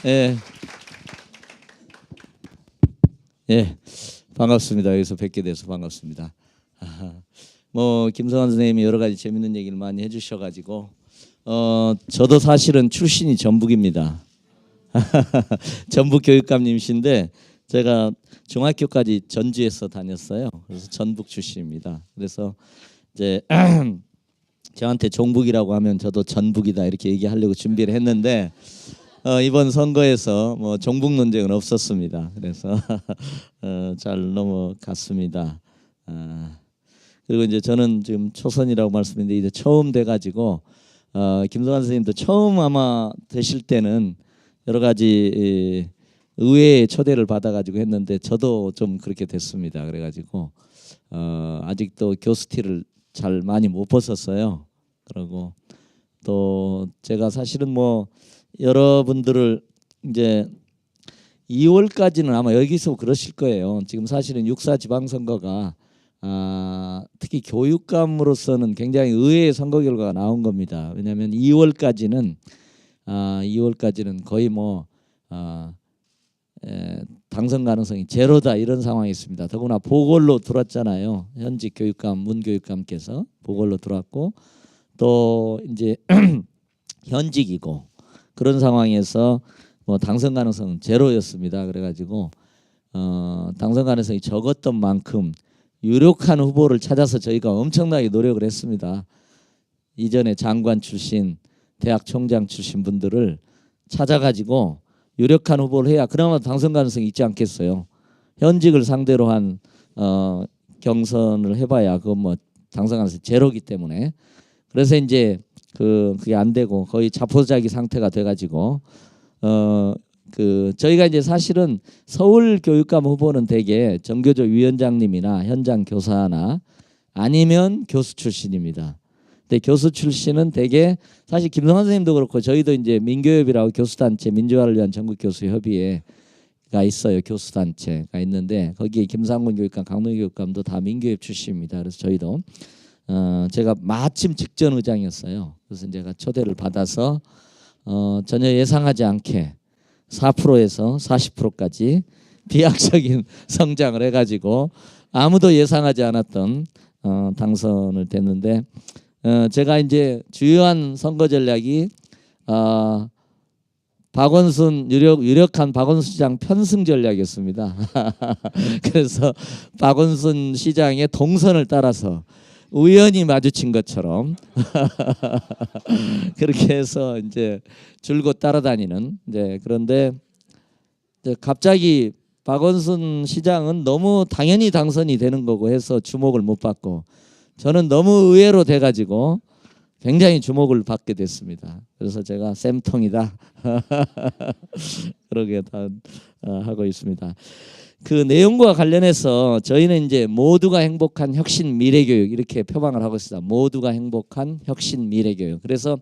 예, 예, 반갑습니다. 여기서 뵙게 돼서 반갑습니다. 뭐 김성환 선생님이 여러 가지 재밌는 얘기를 많이 해주셔가지고 저도 사실은 출신이 전북입니다. 전북 교육감님이신데 제가 중학교까지 전주에서 다녔어요. 그래서 전북 출신입니다. 그래서 이제 저한테 종북이라고 하면 저도 전북이다 이렇게 얘기하려고 준비를 했는데 이번 선거에서 뭐 종북 논쟁은 없었습니다. 그래서 잘 넘어갔습니다. 그리고 이제 저는 지금 초선이라고 말씀했는데 이제 처음 돼가지고 김성환 선생님도 처음 아마 되실 때는 여러 가지 의회에 초대를 받아가지고 했는데 저도 좀 그렇게 됐습니다. 그래가지고 아직도 교수티를 잘 많이 못 벗었어요. 그리고 또 제가 사실은 뭐 여러분들을 이제 2월까지는 아마 여기서 그러실 거예요. 지금 사실은 6.4 지방선거가 특히 교육감으로서는 굉장히 의외의 선거 결과가 나온 겁니다. 왜냐하면 2월까지는 거의 뭐 당선 가능성이 제로다 이런 상황이 있습니다. 더구나 보궐로 들어왔잖아요. 현직 교육감, 문교육감께서 보궐로 들어왔고 또 이제 현직이고 그런 상황에서 뭐 당선 가능성은 제로였습니다. 그래가지고 당선 가능성이 적었던 만큼 유력한 후보를 찾아서 저희가 엄청나게 노력을 했습니다. 이전에 장관 출신, 대학 총장 출신 분들을 찾아가지고 유력한 후보를 해야 그나마 당선 가능성이 있지 않겠어요. 현직을 상대로 한 경선을 해봐야 그건 뭐 당선 가능성이 제로기 때문에 그래서 이제 그게 안 되고 거의 자포자기 상태가 돼가지고 저희가 이제 사실은 서울 교육감 후보는 대개 정교조 위원장님이나 현장 교사나 아니면 교수 출신입니다. 근데 교수 출신은 대개 사실 김성환 선생님도 그렇고 저희도 이제 민교협이라고 교수단체 민주화를 위한 전국교수협의회가 있어요. 교수단체가 있는데 거기에 김상곤 교육감, 강동희 교육감도 다 민교협 출신입니다. 그래서 저희도 제가 마침 직전 의장이었어요. 그래서 제가 초대를 받아서 전혀 예상하지 않게 4%에서 40%까지 비약적인 성장을 해가지고 아무도 예상하지 않았던 당선을 됐는데 제가 이제 주요한 선거 전략이 박원순 유력한 박원순 시장 편승 전략이었습니다. 그래서 박원순 시장의 동선을 따라서 우연히 마주친 것처럼 그렇게 해서 이제 줄곧 따라다니는 그런데 이제 갑자기 박원순 시장은 너무 당연히 당선이 되는 거고 해서 주목을 못 받고 저는 너무 의외로 돼가지고 굉장히 주목을 받게 됐습니다. 그래서 제가 쌤통이다 그러게 다 하고 있습니다. 그 내용과 관련해서 저희는 이제 모두가 행복한 혁신 미래교육 이렇게 표방을 하고 있습니다. 모두가 행복한 혁신 미래교육. 그래서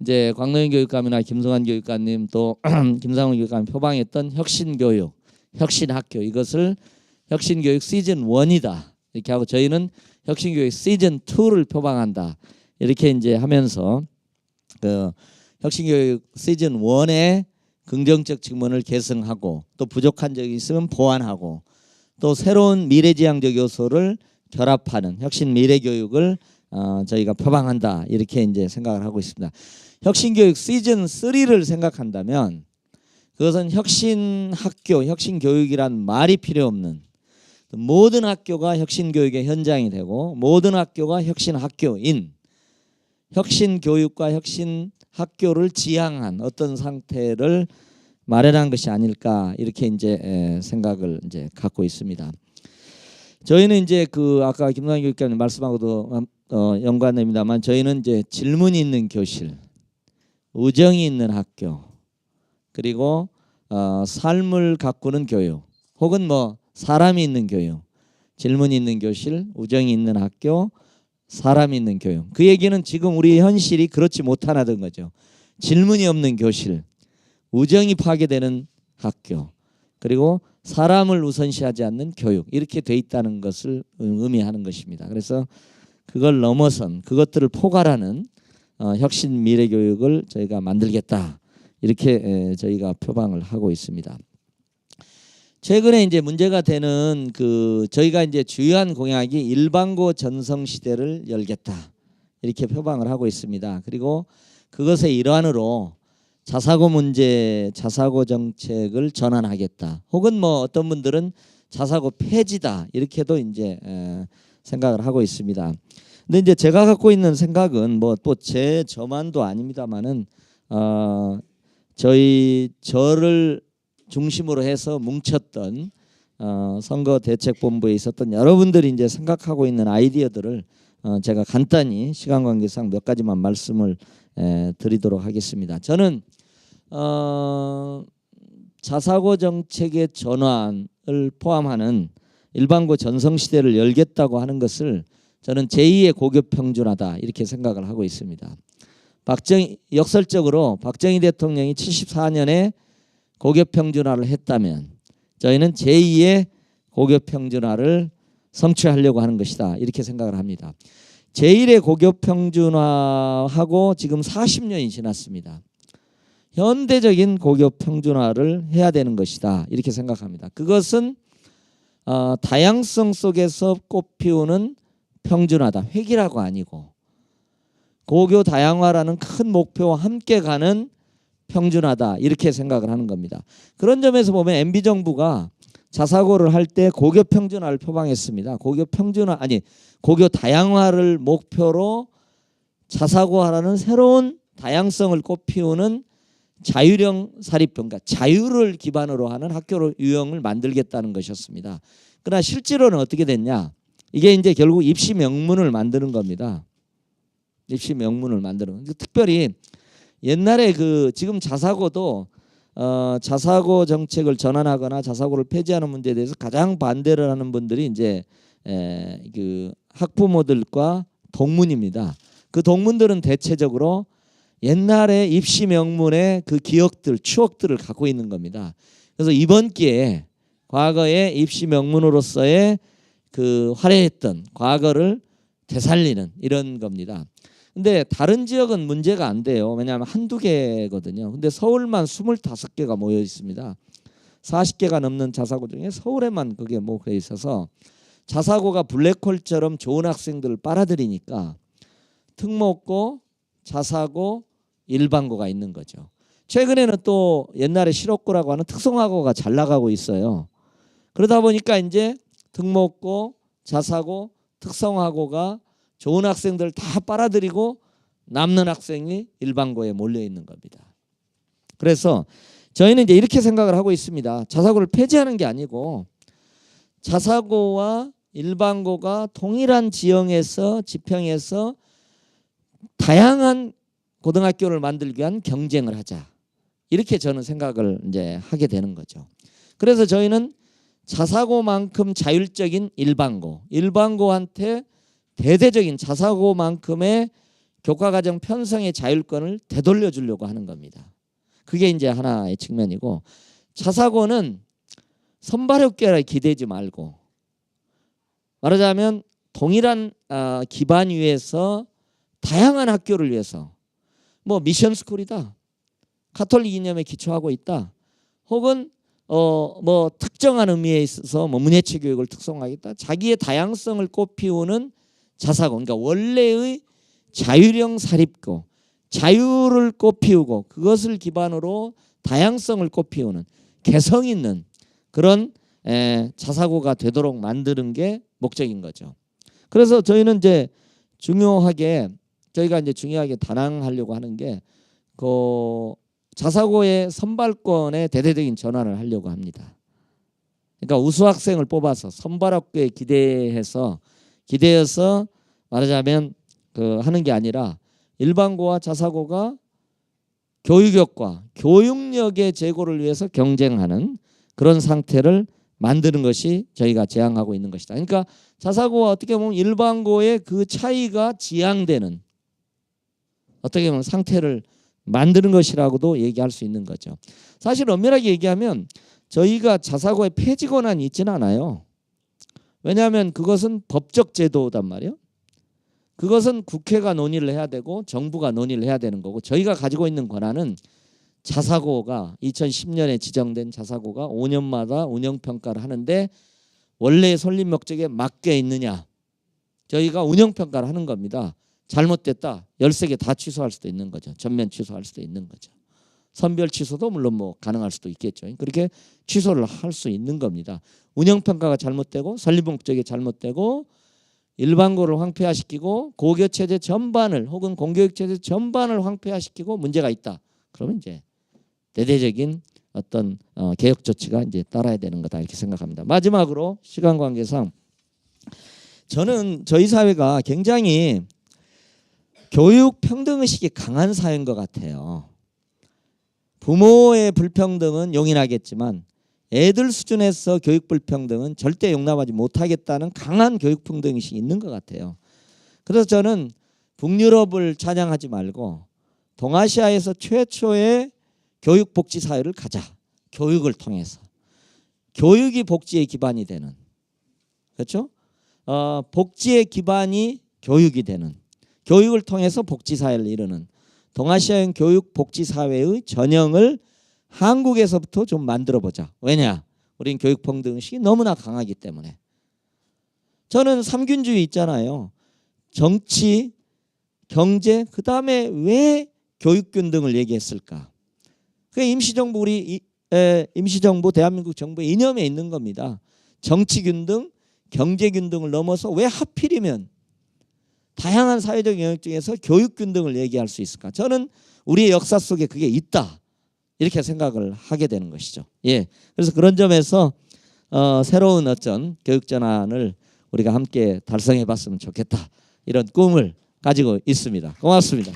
이제 광노현 교육감이나 김성환 교육감님 또 김상훈 교육감 표방했던 혁신교육, 혁신학교 이것을 혁신교육 시즌 1이다 이렇게 하고 저희는 혁신교육 시즌 2를 표방한다 이렇게 이제 하면서 그 혁신교육 시즌 1에 긍정적 측면을 계승하고 또 부족한 점이 있으면 보완하고 또 새로운 미래지향적 요소를 결합하는 혁신 미래교육을 저희가 표방한다 이렇게 이제 생각을 하고 있습니다. 혁신교육 시즌 3를 생각한다면 그것은 혁신학교, 혁신교육이란 말이 필요 없는 모든 학교가 혁신교육의 현장이 되고 모든 학교가 혁신학교인 혁신교육과 혁신학교를 지향한 어떤 상태를 마련한 것이 아닐까 이렇게 이제 생각을 이제 갖고 있습니다. 저희는 이제 아까 김성환 교육감님 말씀하고도 연관됩니다만 저희는 이제 질문이 있는 교실, 우정이 있는 학교, 그리고 삶을 가꾸는 교육, 혹은 뭐 사람이 있는 교육, 질문이 있는 교실, 우정이 있는 학교, 사람이 있는 교육. 그 얘기는 지금 우리 현실이 그렇지 못하다는 거죠. 질문이 없는 교실, 우정이 파괴되는 학교, 그리고 사람을 우선시하지 않는 교육 이렇게 돼 있다는 것을 의미하는 것입니다. 그래서 그걸 넘어선 그것들을 포괄하는 혁신 미래 교육을 저희가 만들겠다 이렇게 저희가 표방을 하고 있습니다. 최근에 이제 문제가 되는 저희가 이제 주요한 공약이 일반고 전성 시대를 열겠다 이렇게 표방을 하고 있습니다. 그리고 그것의 일환으로 자사고 문제, 자사고 정책을 전환하겠다. 혹은 뭐 어떤 분들은 자사고 폐지다 이렇게도 이제 생각을 하고 있습니다. 근데 이제 제가 갖고 있는 생각은 뭐 또 제 저만도 아닙니다만은 저를 중심으로 해서 뭉쳤던 선거대책본부에 있었던 여러분들이 이제 생각하고 있는 아이디어들을 제가 간단히 시간 관계상 몇 가지만 말씀을 드리도록 하겠습니다. 저는 자사고 정책의 전환을 포함하는 일반고 전성시대를 열겠다고 하는 것을 저는 제2의 고교평준화다 이렇게 생각을 하고 있습니다. 역설적으로 박정희 대통령이 74년에 고교평준화를 했다면 저희는 제2의 고교평준화를 성취하려고 하는 것이다 이렇게 생각을 합니다. 제1의 고교평준화하고 지금 40년이 지났습니다. 현대적인 고교평준화를 해야 되는 것이다 이렇게 생각합니다. 그것은 다양성 속에서 꽃피우는 평준화다. 획일화가 아니고 고교 다양화라는 큰 목표와 함께 가는 평준화다 이렇게 생각을 하는 겁니다. 그런 점에서 보면 MB정부가 자사고를 할 때 고교 평준화를 표방했습니다. 고교 다양화를 목표로 자사고하라는 새로운 다양성을 꽃피우는 자율형 사립분, 그러니까 자유를 기반으로 하는 학교 유형을 만들겠다는 것이었습니다. 그러나 실제로는 어떻게 됐냐? 이게 이제 결국 입시 명문을 만드는 겁니다. 입시 명문을 만드는. 특별히 옛날에 지금 자사고도 자사고 정책을 전환하거나 자사고를 폐지하는 문제에 대해서 가장 반대를 하는 분들이 이제 학부모들과 동문입니다. 그 동문들은 대체적으로 옛날에 입시 명문의 그 기억들, 추억들을 갖고 있는 겁니다. 그래서 이번 기회에 과거의 입시 명문으로서의 그 화려했던 과거를 되살리는 이런 겁니다. 근데 다른 지역은 문제가 안 돼요. 왜냐하면 한두 개거든요. 근데 서울만 25개가 모여 있습니다. 40개가 넘는 자사고 중에 서울에만 그게 모여 있어서 자사고가 블랙홀처럼 좋은 학생들을 빨아들이니까 특목고, 자사고, 일반고가 있는 거죠. 최근에는 또 옛날에 실업고라고 하는 특성화고가 잘 나가고 있어요. 그러다 보니까 이제 특목고, 자사고, 특성화고가 좋은 학생들 다 빨아들이고 남는 학생이 일반고에 몰려 있는 겁니다. 그래서 저희는 이제 이렇게 생각을 하고 있습니다. 자사고를 폐지하는 게 아니고 자사고와 일반고가 동일한 지형에서 지평에서 다양한 고등학교를 만들기 위한 경쟁을 하자. 이렇게 저는 생각을 이제 하게 되는 거죠. 그래서 저희는 자사고만큼 자율적인 일반고한테 대대적인 자사고만큼의 교과과정 편성의 자율권을 되돌려 주려고 하는 겁니다. 그게 이제 하나의 측면이고, 자사고는 선발학교라 기대지 말고 말하자면 동일한 기반 위에서 다양한 학교를 위해서 뭐 미션스쿨이다, 가톨릭 이념에 기초하고 있다, 혹은 뭐 특정한 의미에 있어서 뭐 문예체 교육을 특성화하겠다, 자기의 다양성을 꽃피우는 자사고, 그러니까 원래의 자율형 사립고, 자유를 꽃피우고 그것을 기반으로 다양성을 꽃피우는 개성 있는 그런 자사고가 되도록 만드는 게 목적인 거죠. 그래서 저희는 이제 중요하게 단항하려고 하는 게 자사고의 선발권의 대대적인 전환을 하려고 합니다. 그러니까 우수 학생을 뽑아서 선발학교에 기대어서 말하자면 하는 게 아니라 일반고와 자사고가 교육역과 교육력의 제고를 위해서 경쟁하는 그런 상태를 만드는 것이 저희가 제안하고 있는 것이다. 그러니까 자사고와 어떻게 보면 일반고의 그 차이가 지향되는 어떻게 보면 상태를 만드는 것이라고도 얘기할 수 있는 거죠. 사실 엄밀하게 얘기하면 저희가 자사고의 폐지 권한이 있지는 않아요. 왜냐하면 그것은 법적 제도단 말이에요. 그것은 국회가 논의를 해야 되고 정부가 논의를 해야 되는 거고, 저희가 가지고 있는 권한은 자사고가 2010년에 지정된 자사고가 5년마다 운영평가를 하는데 원래 설립 목적에 맞게 있느냐. 저희가 운영평가를 하는 겁니다. 잘못됐다. 13개 다 취소할 수도 있는 거죠. 전면 취소할 수도 있는 거죠. 선별 취소도 물론 뭐 가능할 수도 있겠죠. 그렇게 취소를 할 수 있는 겁니다. 운영평가가 잘못되고 설립 목적이 잘못되고 일반고를 황폐화시키고 고교체제 전반을 혹은 공교육체제 전반을 황폐화시키고 문제가 있다. 그러면 이제 대대적인 어떤 개혁 조치가 이제 따라야 되는 거다 이렇게 생각합니다. 마지막으로 시간 관계상 저는 저희 사회가 굉장히 교육 평등의식이 강한 사회인 것 같아요. 부모의 불평등은 용인하겠지만 애들 수준에서 교육 불평등은 절대 용납하지 못하겠다는 강한 교육 평등의식이 있는 것 같아요. 그래서 저는 북유럽을 찬양하지 말고 동아시아에서 최초의 교육복지 사회를 가자. 교육을 통해서. 교육이 복지의 기반이 되는. 그렇죠? 복지의 기반이 교육이 되는. 교육을 통해서 복지사회를 이루는 동아시아형 교육복지사회의 전형을 한국에서부터 좀 만들어보자. 왜냐? 우린 교육평등의식이 너무나 강하기 때문에. 저는 삼균주의 있잖아요. 정치, 경제, 그 다음에 왜 교육균등을 얘기했을까? 그게 임시정부 임시정부 대한민국 정부의 이념에 있는 겁니다. 정치균등, 경제균등을 넘어서 왜 하필이면 다양한 사회적 영역 중에서 교육균등을 얘기할 수 있을까? 저는 우리의 역사 속에 그게 있다. 이렇게 생각을 하게 되는 것이죠. 예. 그래서 그런 점에서 새로운 어떤 교육 전환을 우리가 함께 달성해 봤으면 좋겠다. 이런 꿈을 가지고 있습니다. 고맙습니다.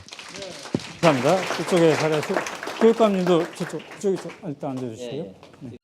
감사합니다. 그쪽에 자리에서 교육감님도 저쪽에 일단 앉아주시고요. 예, 예. 네.